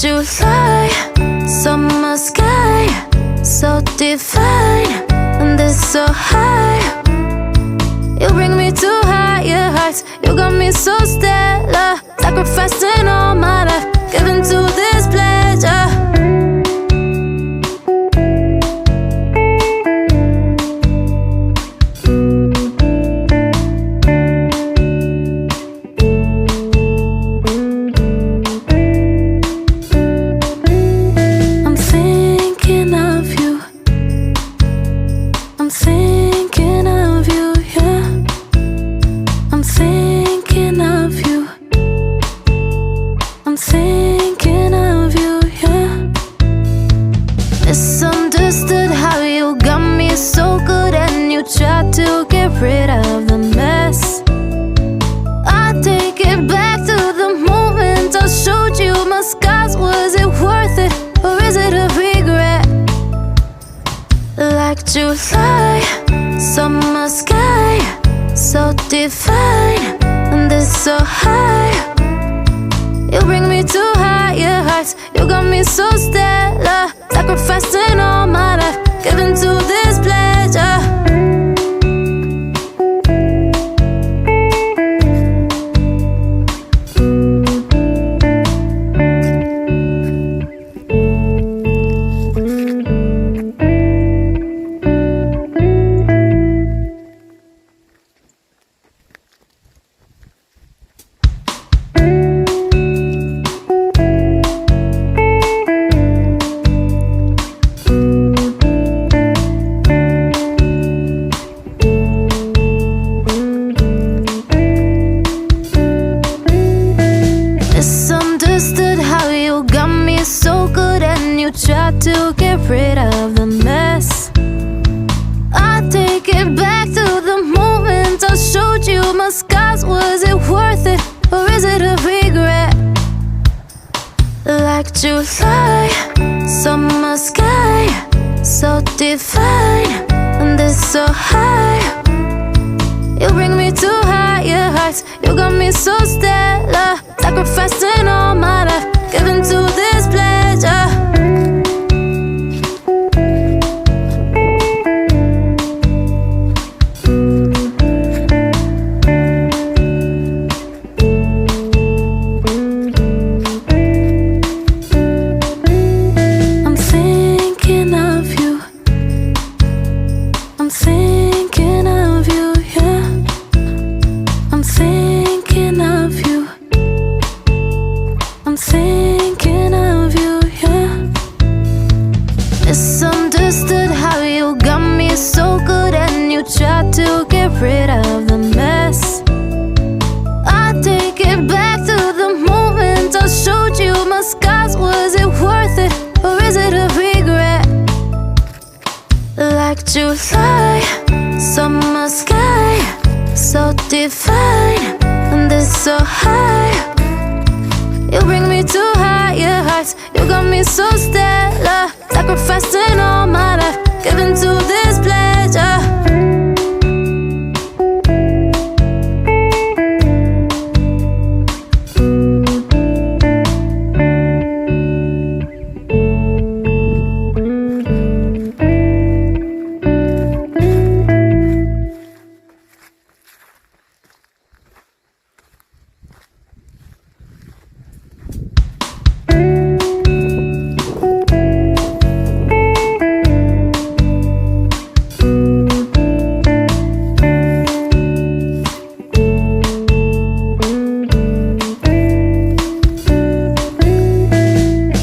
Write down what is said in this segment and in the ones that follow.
July, summer sky, so divine, and it's so high. You bring me to higher heights. You got me so stellar, sacrificing all my life, giving to this pleasure. Misunderstood how you got me so good and you tried to get rid of the mess. I take it back to the moment I showed you my scars. Was it worth it or is it a regret? Like July, summer sky, so divine, and it's so high. You bring me to higher heights. You got me so stellar, sacrificing all my life, giving to this pleasure. Misunderstood how you got me so good and you tried to get rid of the mess. I take it back to the moment I showed you my scars. Was it worth it or is it a regret? Like July, summer sky, so divine, and it's so high. You bring me to higher heights. You got me so stellar, sacrificing all my life, giving to this pleasure. I'm thinking of you. I'm thinking of you, yeah. I'm thinking of you. I'm thinking of you, yeah. Misunderstood how you got me so good and you tried to get rid of the mess. I take it back to the moment I showed you my scars. Was it worth it or is it a regret? Like July, summer sky, so divine, and it's so high. You bring me to higher heights. You got me so stellar, sacrificing all my life, giving to this pleasure.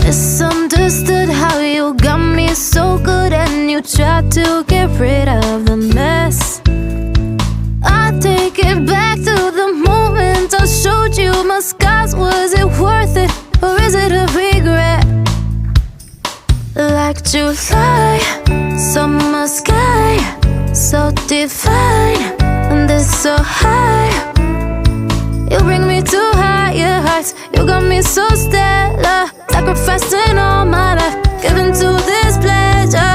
Misunderstood how you got me so good and you tried to get rid of the mess. I take it back to the moment I showed you my scars. Was it worth it or is it a regret? Like July, summer sky, so divine, and it's so high. You bring me to higher heights. You got me so stellar, sacrificing all my life, giving to this pleasure.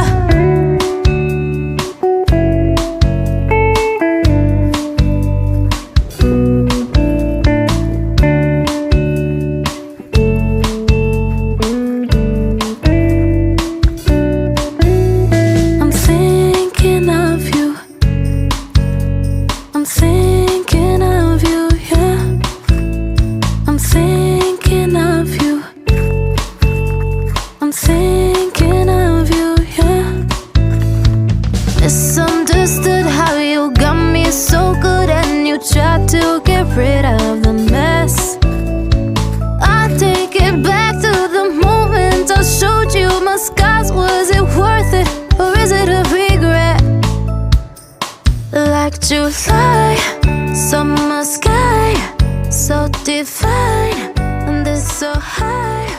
July, summer sky, so divine, and it's so high.